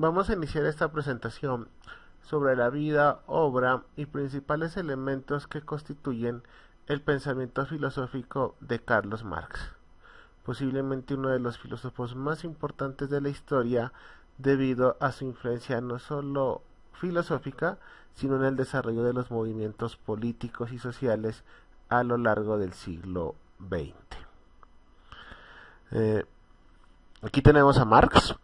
Vamos a iniciar esta presentación sobre la vida, obra y principales elementos que constituyen el pensamiento filosófico de Carlos Marx, posiblemente uno de los filósofos más importantes de la historia debido a su influencia no solo filosófica, sino en el desarrollo de los movimientos políticos y sociales a lo largo del siglo XX. Eh, Aquí tenemos a Marx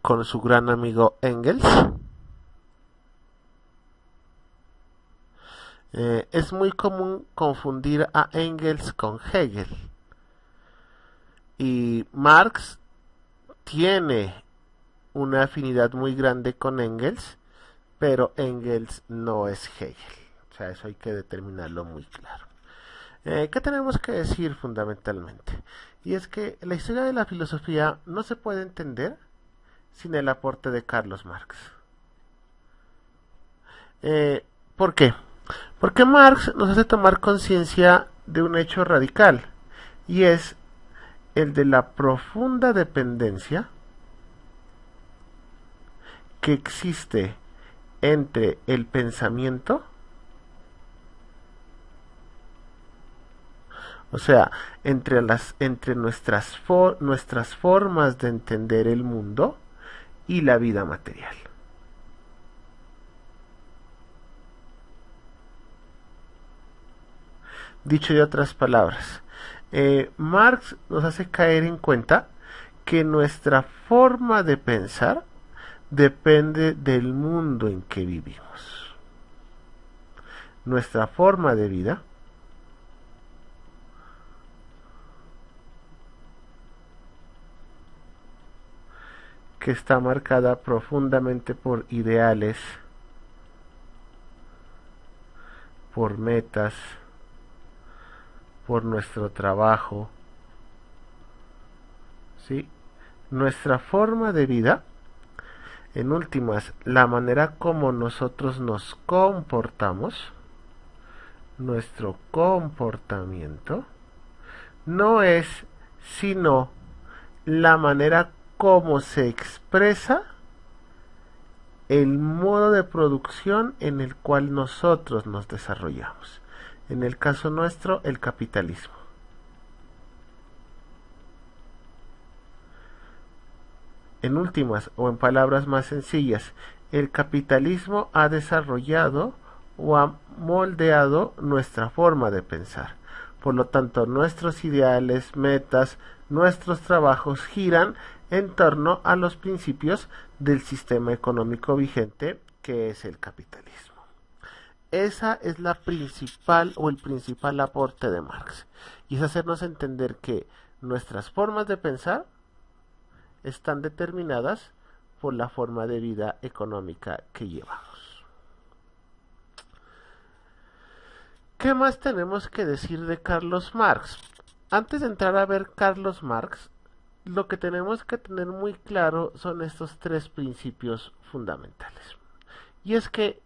con su gran amigo Engels. Es muy común confundir a Engels con Hegel. Y Marx tiene una afinidad muy grande con Engels, pero Engels no es Hegel. O sea, eso hay que determinarlo muy claro. ¿Qué tenemos que decir fundamentalmente? Y es que la historia de la filosofía no se puede entender sin el aporte de Carlos Marx. ¿Por qué? Porque Marx nos hace tomar conciencia de un hecho radical, y es el de la profunda dependencia que existe entre el pensamiento, o sea, entre nuestras formas de entender el mundo y la vida material. Dicho de otras palabras, Marx nos hace caer en cuenta que nuestra forma de pensar depende del mundo en que vivimos. Nuestra forma de vida que está marcada profundamente por ideales, por metas, por nuestro trabajo, ¿sí? Nuestra forma de vida, en últimas, la manera como nosotros nos comportamos, nuestro comportamiento, no es sino la manera como se expresa el modo de producción en el cual nosotros nos desarrollamos. En el caso nuestro, el capitalismo. En últimas, o en palabras más sencillas, el capitalismo ha desarrollado o ha moldeado nuestra forma de pensar. Por lo tanto, nuestros ideales, metas, nuestros trabajos giran en torno a los principios del sistema económico vigente, que es el capitalismo. Esa es la principal o el principal aporte de Marx. Y es hacernos entender que nuestras formas de pensar están determinadas por la forma de vida económica que llevamos. ¿Qué más tenemos que decir de Carlos Marx? Antes de entrar a ver Carlos Marx, lo que tenemos que tener muy claro son estos tres principios fundamentales. Y es que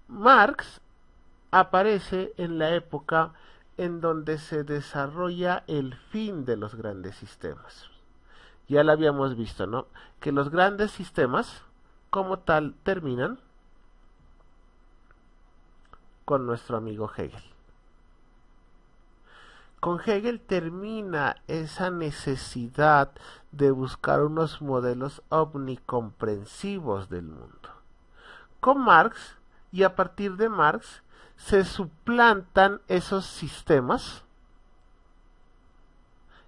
Marx aparece en la época en donde se desarrolla el fin de los grandes sistemas. Ya lo habíamos visto, ¿no? Que los grandes sistemas, como tal, terminan con nuestro amigo Hegel. Con Hegel termina esa necesidad de buscar unos modelos omnicomprensivos del mundo. Con Marx, y a partir de Marx, se suplantan esos sistemas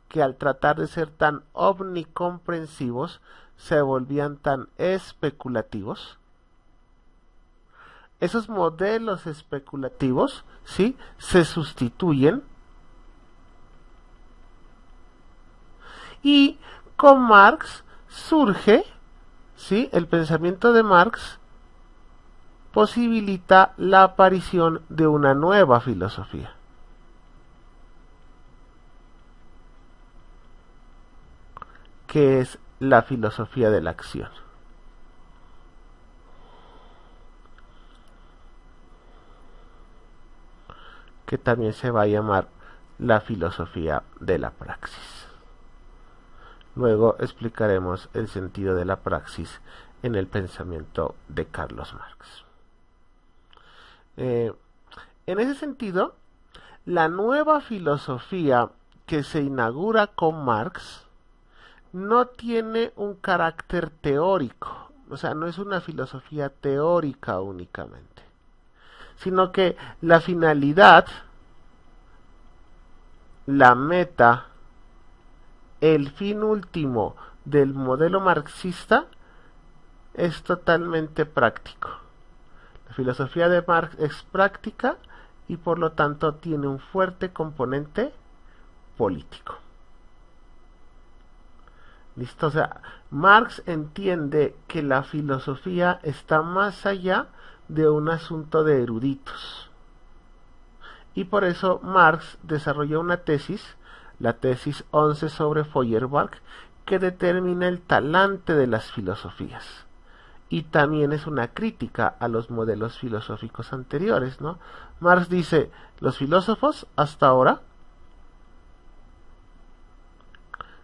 que al tratar de ser tan omnicomprensivos se volvían tan especulativos. Esos modelos especulativos, ¿sí?, se sustituyen, y con Marx surge, ¿sí?, el pensamiento de Marx posibilita la aparición de una nueva filosofía, que es la filosofía de la acción, que también se va a llamar la filosofía de la praxis. Luego explicaremos el sentido de la praxis en el pensamiento de Carlos Marx. En ese sentido, la nueva filosofía que se inaugura con Marx no tiene un carácter teórico, o sea, no es una filosofía teórica únicamente, sino que la finalidad, la meta, el fin último del modelo marxista es totalmente práctico. La filosofía de Marx es práctica y por lo tanto tiene un fuerte componente político. ¿Listo? O sea, Marx entiende que la filosofía está más allá de un asunto de eruditos. Y por eso Marx desarrolló una tesis, la tesis 11 sobre Feuerbach, que determina el talante de las filosofías. Y también es una crítica a los modelos filosóficos anteriores, ¿no? Marx dice, los filósofos hasta ahora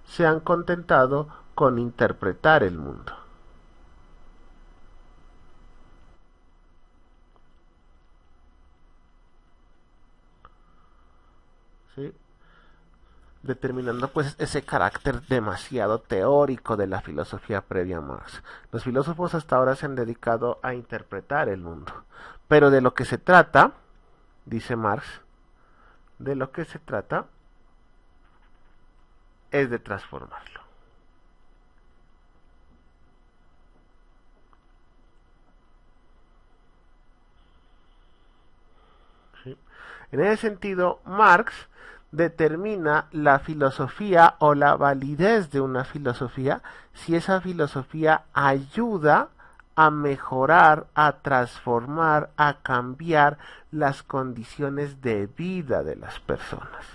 se han contentado con interpretar el mundo. ¿Sí? Determinando pues ese carácter demasiado teórico de la filosofía previa a Marx. Los filósofos hasta ahora se han dedicado a interpretar el mundo, pero de lo que se trata, dice Marx, de lo que se trata es de transformarlo. ¿Sí? En ese sentido, Marx determina la filosofía o la validez de una filosofía si esa filosofía ayuda a mejorar, a transformar, a cambiar las condiciones de vida de las personas.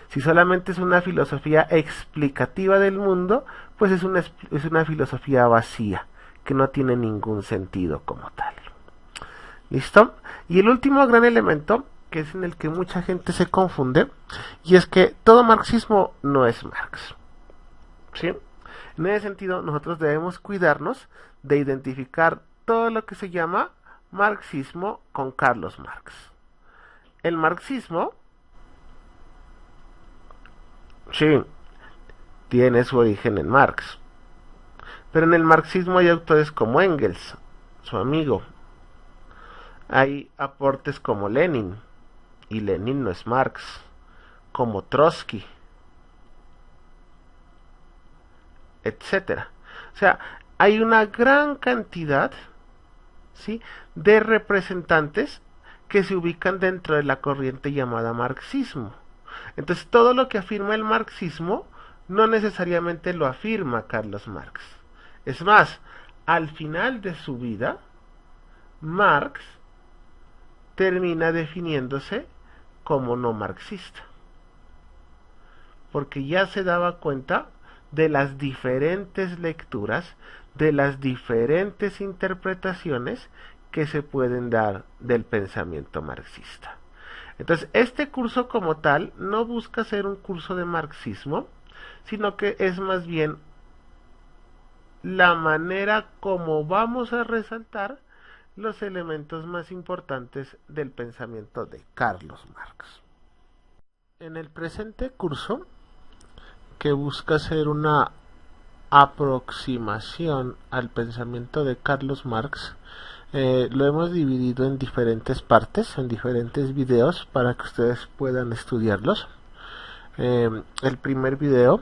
Si solamente es una filosofía explicativa del mundo, pues es una filosofía vacía, que no tiene ningún sentido como tal. ¿Listo? Y el último gran elemento, que es en el que mucha gente se confunde, y es que todo marxismo no es Marx. ¿Sí? En ese sentido, nosotros debemos cuidarnos de identificar todo lo que se llama marxismo con Carlos Marx. El marxismo, sí, tiene su origen en Marx, pero en el marxismo hay autores como Engels, su amigo. Hay aportes como Lenin, y Lenin no es Marx, como Trotsky, etcétera. O sea, hay una gran cantidad, ¿sí?, de representantes que se ubican dentro de la corriente llamada marxismo. Entonces, todo lo que afirma el marxismo no necesariamente lo afirma Carlos Marx. Es más, al final de su vida, Marx termina definiéndose como no marxista, porque ya se daba cuenta de las diferentes lecturas, de las diferentes interpretaciones que se pueden dar del pensamiento marxista. Entonces, este curso como tal no busca ser un curso de marxismo, sino que es más bien la manera como vamos a resaltar los elementos más importantes del pensamiento de Carlos Marx. En el presente curso, que busca ser una aproximación al pensamiento de Carlos Marx, lo hemos dividido en diferentes partes, en diferentes videos para que ustedes puedan estudiarlos. El primer video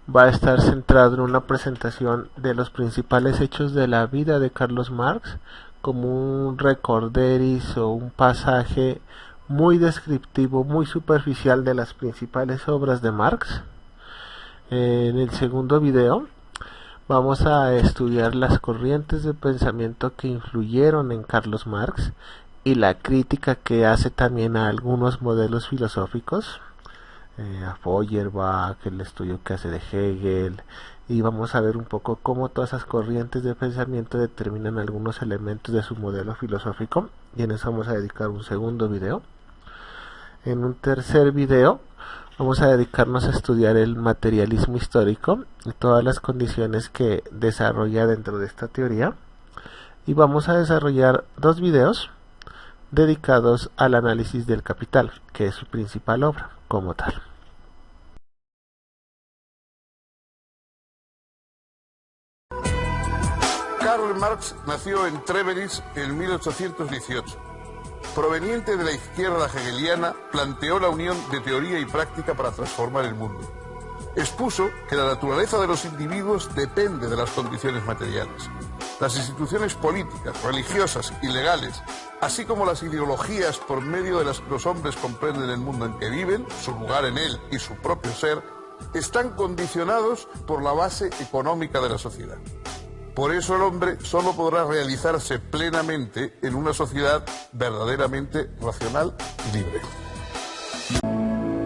va a estar centrado en una presentación de los principales hechos de la vida de Carlos Marx, como un recorderis o un pasaje muy descriptivo, muy superficial de las principales obras de Marx. En el segundo video vamos a estudiar las corrientes de pensamiento que influyeron en Carlos Marx y la crítica que hace también a algunos modelos filosóficos, a Feuerbach, el estudio que hace de Hegel, y vamos a ver un poco cómo todas esas corrientes de pensamiento determinan algunos elementos de su modelo filosófico, y en eso vamos a dedicar un segundo video. En un tercer video Vamos a dedicarnos a estudiar el materialismo histórico y todas las condiciones que desarrolla dentro de esta teoría. Y vamos a desarrollar 2 videos dedicados al análisis del Capital, que es su principal obra como tal. Karl Marx nació en Treveris en 1818. Proveniente de la izquierda hegeliana, planteó la unión de teoría y práctica para transformar el mundo. Expuso que la naturaleza de los individuos depende de las condiciones materiales. Las instituciones políticas, religiosas y legales, así como las ideologías por medio de las que los hombres comprenden el mundo en que viven, su lugar en él y su propio ser, están condicionados por la base económica de la sociedad. Por eso el hombre solo podrá realizarse plenamente en una sociedad verdaderamente racional y libre.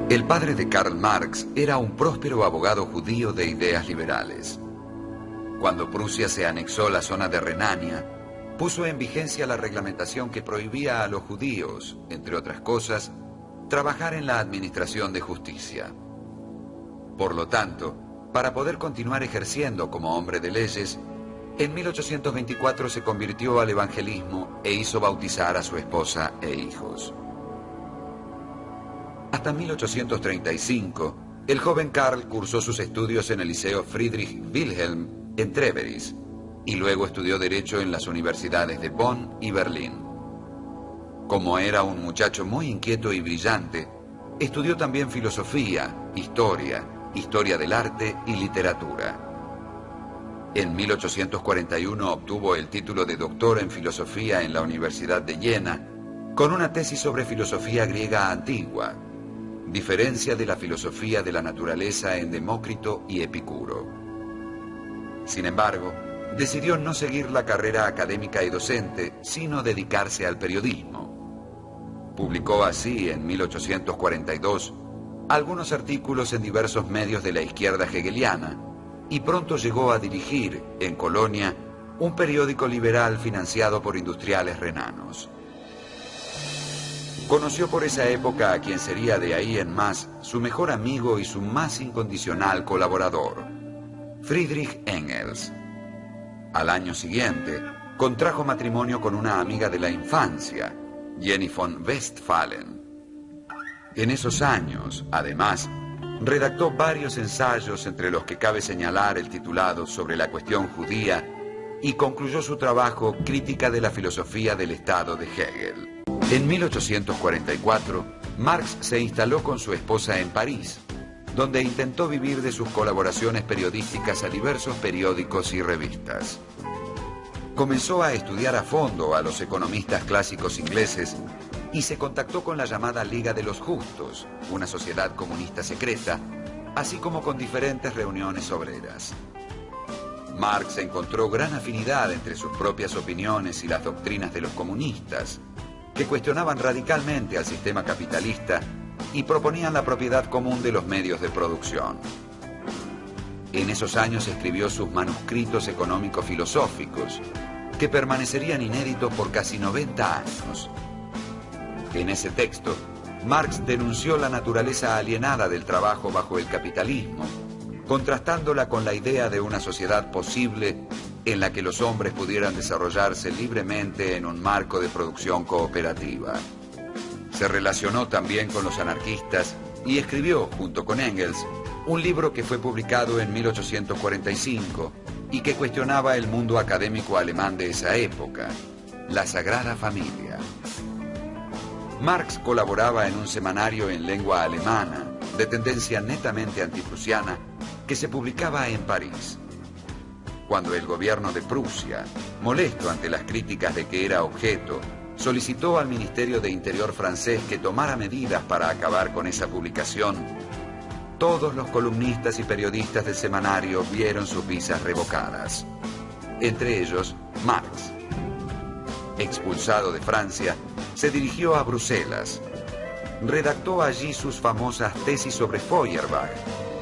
El padre de Karl Marx era un próspero abogado judío de ideas liberales. Cuando Prusia se anexó la zona de Renania, puso en vigencia la reglamentación que prohibía a los judíos, entre otras cosas, trabajar en la administración de justicia. Por lo tanto, para poder continuar ejerciendo como hombre de leyes, en 1824 se convirtió al evangelismo e hizo bautizar a su esposa e hijos. Hasta 1835, el joven Karl cursó sus estudios en el Liceo Friedrich Wilhelm en Treveris y luego estudió Derecho en las universidades de Bonn y Berlín. Como era un muchacho muy inquieto y brillante, estudió también filosofía, historia del arte y literatura. En 1841 obtuvo el título de doctor en filosofía en la Universidad de Jena, con una tesis sobre filosofía griega antigua, diferencia de la filosofía de la naturaleza en Demócrito y Epicuro. Sin embargo, decidió no seguir la carrera académica y docente, sino dedicarse al periodismo. Publicó así, en 1842, algunos artículos en diversos medios de la izquierda hegeliana, y pronto llegó a dirigir, en Colonia, un periódico liberal financiado por industriales renanos. Conoció por esa época a quien sería de ahí en más su mejor amigo y su más incondicional colaborador, Friedrich Engels. Al año siguiente, contrajo matrimonio con una amiga de la infancia, Jenny von Westphalen. En esos años, además, redactó varios ensayos, entre los que cabe señalar el titulado Sobre la cuestión judía, y concluyó su trabajo Crítica de la filosofía del Estado de Hegel. En 1844, Marx se instaló con su esposa en París, donde intentó vivir de sus colaboraciones periodísticas a diversos periódicos y revistas. Comenzó a estudiar a fondo a los economistas clásicos ingleses y se contactó con la llamada Liga de los Justos, una sociedad comunista secreta, así como con diferentes reuniones obreras. Marx encontró gran afinidad entre sus propias opiniones y las doctrinas de los comunistas, que cuestionaban radicalmente al sistema capitalista y proponían la propiedad común de los medios de producción. En esos años escribió sus manuscritos económico-filosóficos, que permanecerían inéditos por casi 90 años. En ese texto, Marx denunció la naturaleza alienada del trabajo bajo el capitalismo, contrastándola con la idea de una sociedad posible en la que los hombres pudieran desarrollarse libremente en un marco de producción cooperativa. Se relacionó también con los anarquistas y escribió, junto con Engels, un libro que fue publicado en 1845 y que cuestionaba el mundo académico alemán de esa época, La Sagrada Familia. Marx colaboraba en un semanario en lengua alemana, de tendencia netamente antiprusiana, que se publicaba en París. Cuando el gobierno de Prusia, molesto ante las críticas de que era objeto, solicitó al Ministerio de Interior francés que tomara medidas para acabar con esa publicación, todos los columnistas y periodistas del semanario vieron sus visas revocadas. Entre ellos, Marx. Expulsado de Francia, se dirigió a Bruselas. Redactó allí sus famosas tesis sobre Feuerbach,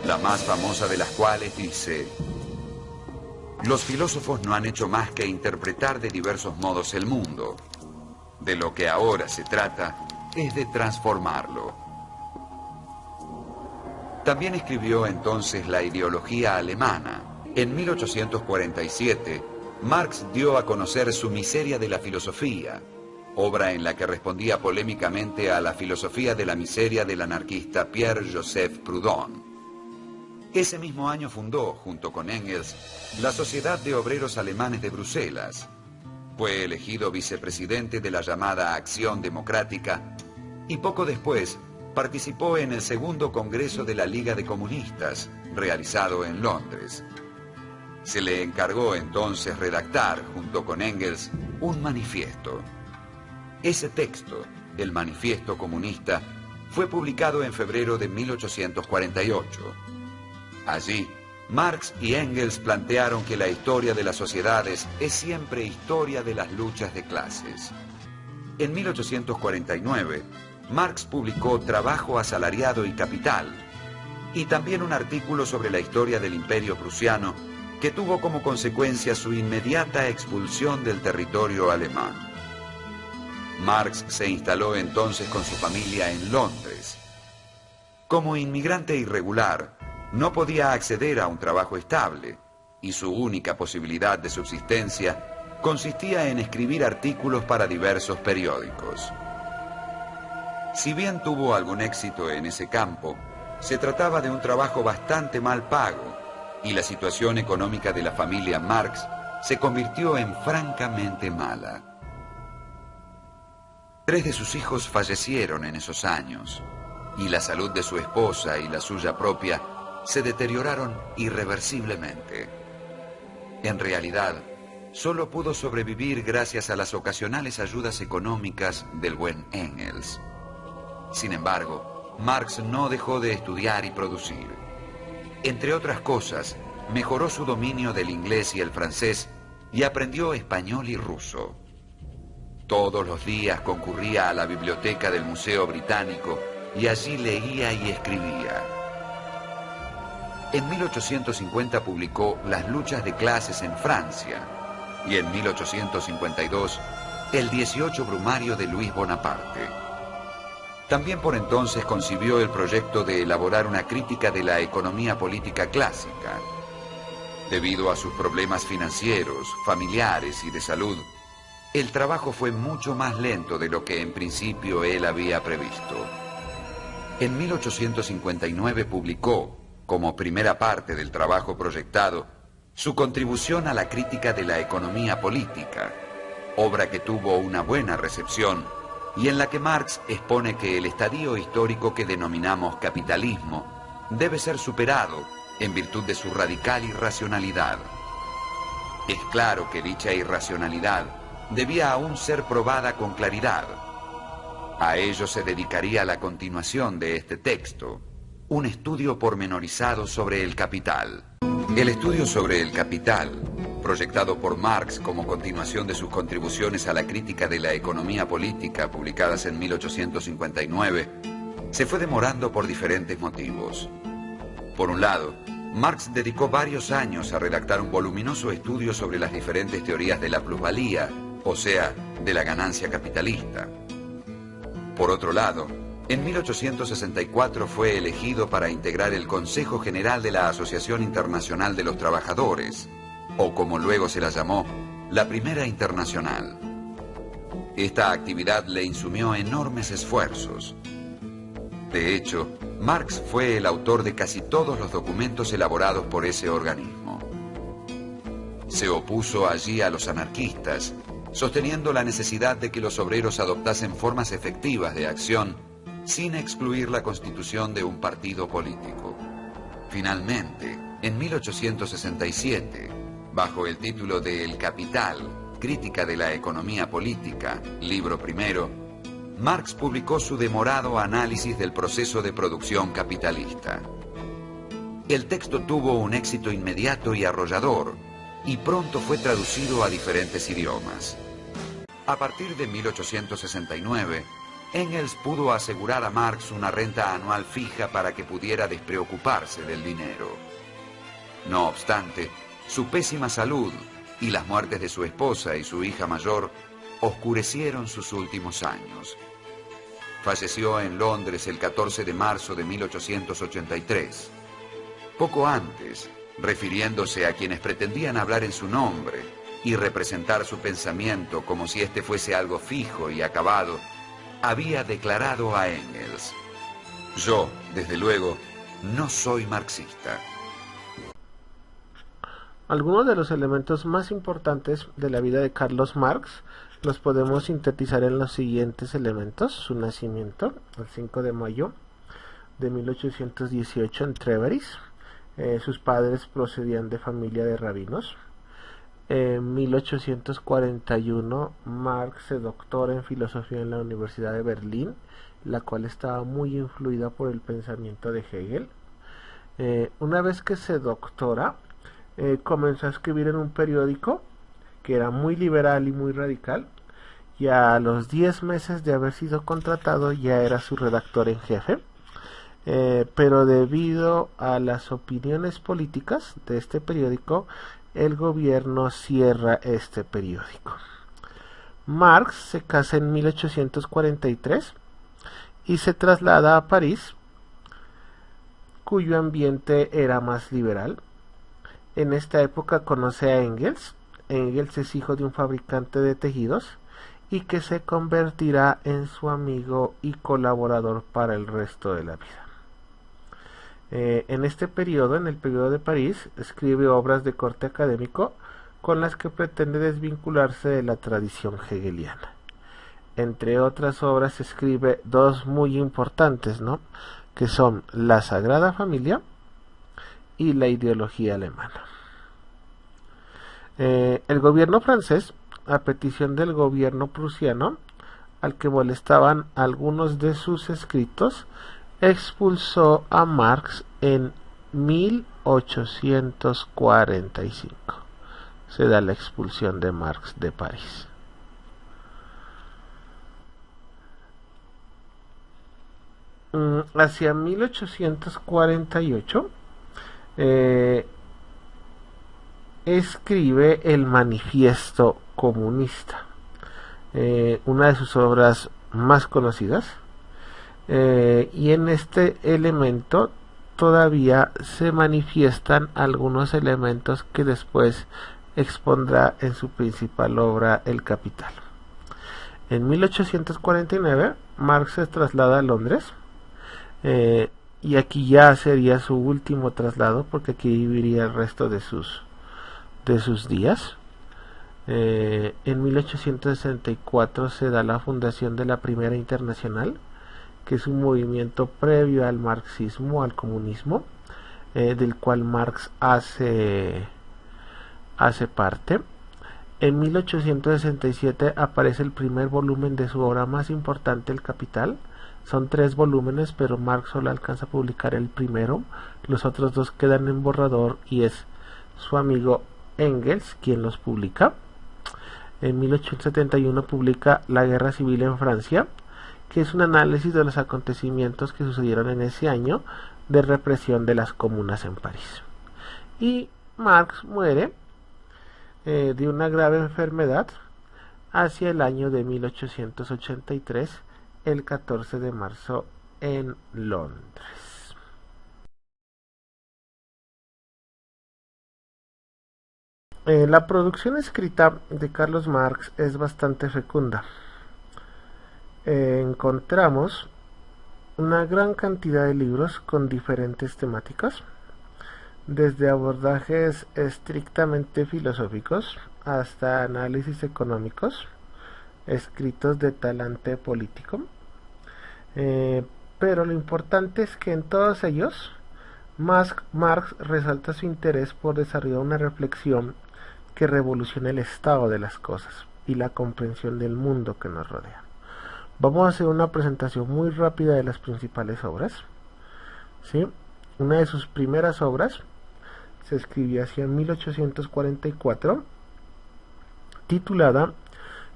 la más famosa de las cuales dice: los filósofos no han hecho más que interpretar de diversos modos el mundo. De lo que ahora se trata es de transformarlo. También escribió entonces La ideología alemana. En 1847, Marx dio a conocer Su miseria de la filosofía, obra en la que respondía polémicamente a la filosofía de la miseria del anarquista Pierre-Joseph Proudhon. Ese mismo año fundó, junto con Engels, la Sociedad de Obreros Alemanes de Bruselas. Fue elegido vicepresidente de la llamada Acción Democrática y poco después participó en el segundo Congreso de la Liga de Comunistas, realizado en Londres. Se le encargó entonces redactar, junto con Engels, un manifiesto. Ese texto, el Manifiesto Comunista, fue publicado en febrero de 1848. Allí, Marx y Engels plantearon que la historia de las sociedades es siempre historia de las luchas de clases. En 1849, Marx publicó Trabajo asalariado y Capital, y también un artículo sobre la historia del Imperio prusiano, que tuvo como consecuencia su inmediata expulsión del territorio alemán. Marx se instaló entonces con su familia en Londres. Como inmigrante irregular, no podía acceder a un trabajo estable, y su única posibilidad de subsistencia consistía en escribir artículos para diversos periódicos. Si bien tuvo algún éxito en ese campo, se trataba de un trabajo bastante mal pago, y la situación económica de la familia Marx se convirtió en francamente mala. 3 de sus hijos fallecieron en esos años, y la salud de su esposa y la suya propia se deterioraron irreversiblemente. En realidad, solo pudo sobrevivir gracias a las ocasionales ayudas económicas del buen Engels. Sin embargo, Marx no dejó de estudiar y producir. Entre otras cosas, mejoró su dominio del inglés y el francés y aprendió español y ruso. Todos los días concurría a la biblioteca del Museo Británico y allí leía y escribía. En 1850 publicó Las luchas de clases en Francia y en 1852 el 18 Brumario de Luis Bonaparte. También por entonces concibió el proyecto de elaborar una crítica de la economía política clásica. Debido a sus problemas financieros, familiares y de salud, el trabajo fue mucho más lento de lo que en principio él había previsto. En 1859 publicó, como primera parte del trabajo proyectado, su contribución a la crítica de la economía política, obra que tuvo una buena recepción y en la que Marx expone que el estadio histórico que denominamos capitalismo debe ser superado en virtud de su radical irracionalidad. Es claro que dicha irracionalidad debía aún ser probada con claridad. A ello se dedicaría la continuación de este texto, un estudio pormenorizado sobre el capital. El estudio sobre el capital, proyectado por Marx como continuación de sus contribuciones a la crítica de la economía política publicadas en 1859, se fue demorando por diferentes motivos. Por un lado, Marx dedicó varios años a redactar un voluminoso estudio sobre las diferentes teorías de la plusvalía, o sea, de la ganancia capitalista. Por otro lado, en 1864 fue elegido para integrar el Consejo General de la Asociación Internacional de los Trabajadores, o como luego se la llamó, la Primera Internacional. Esta actividad le insumió enormes esfuerzos. De hecho, Marx fue el autor de casi todos los documentos elaborados por ese organismo. Se opuso allí a los anarquistas, sosteniendo la necesidad de que los obreros adoptasen formas efectivas de acción sin excluir la constitución de un partido político. Finalmente, en 1867, bajo el título de El Capital, Crítica de la Economía Política, libro primero, Marx publicó su demorado análisis del proceso de producción capitalista. El texto tuvo un éxito inmediato y arrollador, y pronto fue traducido a diferentes idiomas. A partir de 1869, Engels pudo asegurar a Marx una renta anual fija para que pudiera despreocuparse del dinero. No obstante, su pésima salud y las muertes de su esposa y su hija mayor oscurecieron sus últimos años. falleció en Londres el 14 de marzo de 1883. Poco antes, refiriéndose a quienes pretendían hablar en su nombre y representar su pensamiento como si éste fuese algo fijo y acabado, había declarado a Engels: yo, desde luego, no soy marxista. Algunos de los elementos más importantes de la vida de Carlos Marx los podemos sintetizar en los siguientes elementos: su nacimiento, el 5 de mayo de 1818 en Trèveris. Sus padres procedían de familia de rabinos. En 1841 Marx se doctora en filosofía en la Universidad de Berlín, la cual estaba muy influida por el pensamiento de Hegel. Una vez que se doctora, comenzó a escribir en un periódico que era muy liberal y muy radical, y a los 10 meses de haber sido contratado ya era su redactor en jefe. Pero debido a las opiniones políticas de este periódico, el gobierno cierra este periódico. Marx se casa en 1843 y se traslada a París, cuyo ambiente era más liberal. En esta época conoce a Engels. Engels es hijo de un fabricante de tejidos y que se convertirá en su amigo y colaborador para el resto de la vida. En este periodo, en el periodo de París, escribe obras de corte académico con las que pretende desvincularse de la tradición hegeliana. Entre otras obras escribe dos muy importantes, ¿no?, que son La Sagrada Familia y La Ideología Alemana. El gobierno francés, a petición del gobierno prusiano, al que molestaban algunos de sus escritos, expulsó a Marx en 1845. Se da la expulsión de Marx de París. Hacia 1848 escribe el Manifiesto Comunista, una de sus obras más conocidas. Y en este elemento todavía se manifiestan algunos elementos que después expondrá en su principal obra, El Capital. En 1849 Marx se traslada a Londres, y aquí ya sería su último traslado, porque aquí viviría el resto de sus días. En 1864 se da la fundación de la Primera Internacional, que es un movimiento previo al marxismo, al comunismo, del cual Marx hace parte. En 1867 aparece el primer volumen de su obra más importante, El Capital. Son 3 volúmenes, pero Marx solo alcanza a publicar el primero. Los otros 2 quedan en borrador y es su amigo Engels quien los publica. En 1871 publica La Guerra Civil en Francia, que es un análisis de los acontecimientos que sucedieron en ese año de represión de las comunas en París. Y Marx muere de una grave enfermedad hacia el año de 1883, el 14 de marzo en Londres. La producción escrita de Carlos Marx es bastante fecunda. Encontramos una gran cantidad de libros con diferentes temáticas, desde abordajes estrictamente filosóficos hasta análisis económicos, escritos de talante político. Pero lo importante es que en todos ellos Marx resalta su interés por desarrollar una reflexión que revolucione el estado de las cosas y la comprensión del mundo que nos rodea. Vamos a hacer una presentación muy rápida de las principales obras. ¿Sí? Una de sus primeras obras se escribió hacia 1844, titulada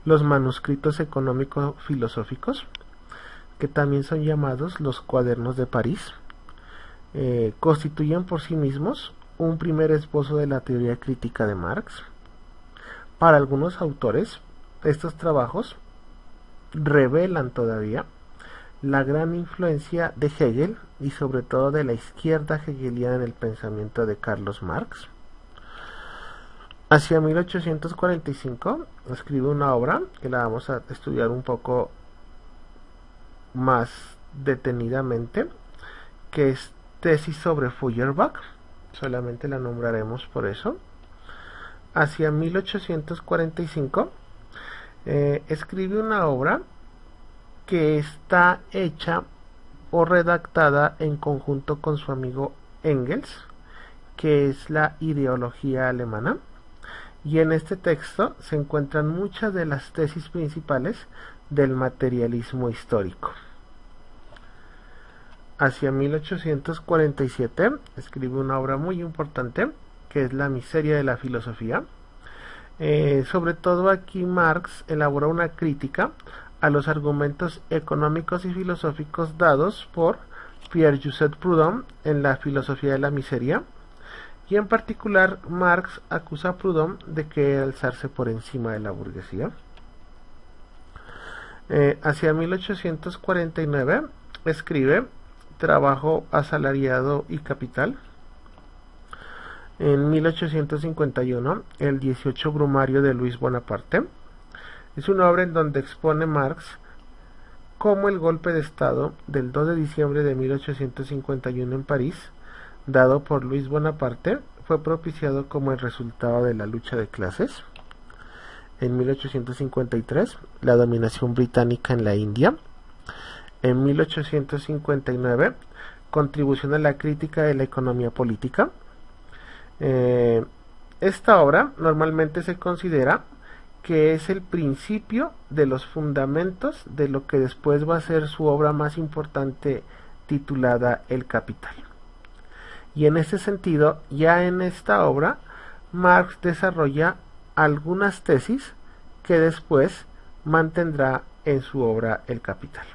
Los manuscritos económico-filosóficos, que también son llamados los Cuadernos de París. Constituyen por sí mismos un primer esbozo de la teoría crítica de Marx. Para algunos autores, estos trabajos revelan todavía la gran influencia de Hegel y sobre todo de la izquierda hegeliana en el pensamiento de Carlos Marx. Hacia 1845 escribe una obra que la vamos a estudiar un poco más detenidamente, que es Tesis sobre Feuerbach, solamente la nombraremos por eso. Hacia 1845 escribe una obra que está hecha o redactada en conjunto con su amigo Engels, que es la ideología alemana, y en este texto se encuentran muchas de las tesis principales del materialismo histórico. Hacia 1847 escribe una obra muy importante que es La miseria de la filosofía. Sobre todo aquí Marx elabora una crítica a los argumentos económicos y filosóficos dados por Pierre-Joseph Proudhon en La filosofía de la miseria, y en particular Marx acusa a Proudhon de querer alzarse por encima de la burguesía. Hacia 1849 escribe Trabajo asalariado y capital. En 1851, el 18 Brumario de Luis Bonaparte. Es una obra en donde expone Marx cómo el golpe de Estado del 2 de diciembre de 1851 en París, dado por Luis Bonaparte, fue propiciado como el resultado de la lucha de clases. En 1853, la dominación británica en la India. En 1859, contribución a la crítica de la economía política. Esta obra normalmente se considera que es el principio de los fundamentos de lo que después va a ser su obra más importante, titulada El Capital. Y en ese sentido, ya en esta obra, Marx desarrolla algunas tesis que después mantendrá en su obra El Capital.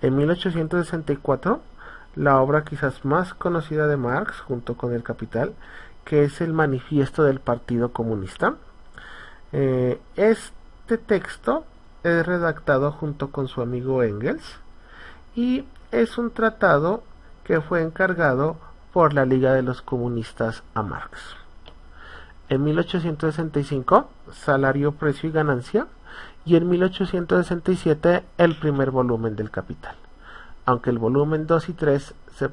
En 1864, la obra quizás más conocida de Marx, junto con El Capital, que es el Manifiesto del Partido Comunista. Este texto es redactado junto con su amigo Engels y es un tratado que fue encargado por la Liga de los Comunistas a Marx. En 1865, Salario, Precio y Ganancia, y en 1867 el primer volumen del Capital, aunque el volumen 2 y 3 se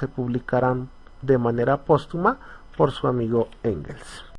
publicarán de manera póstuma por su amigo Engels.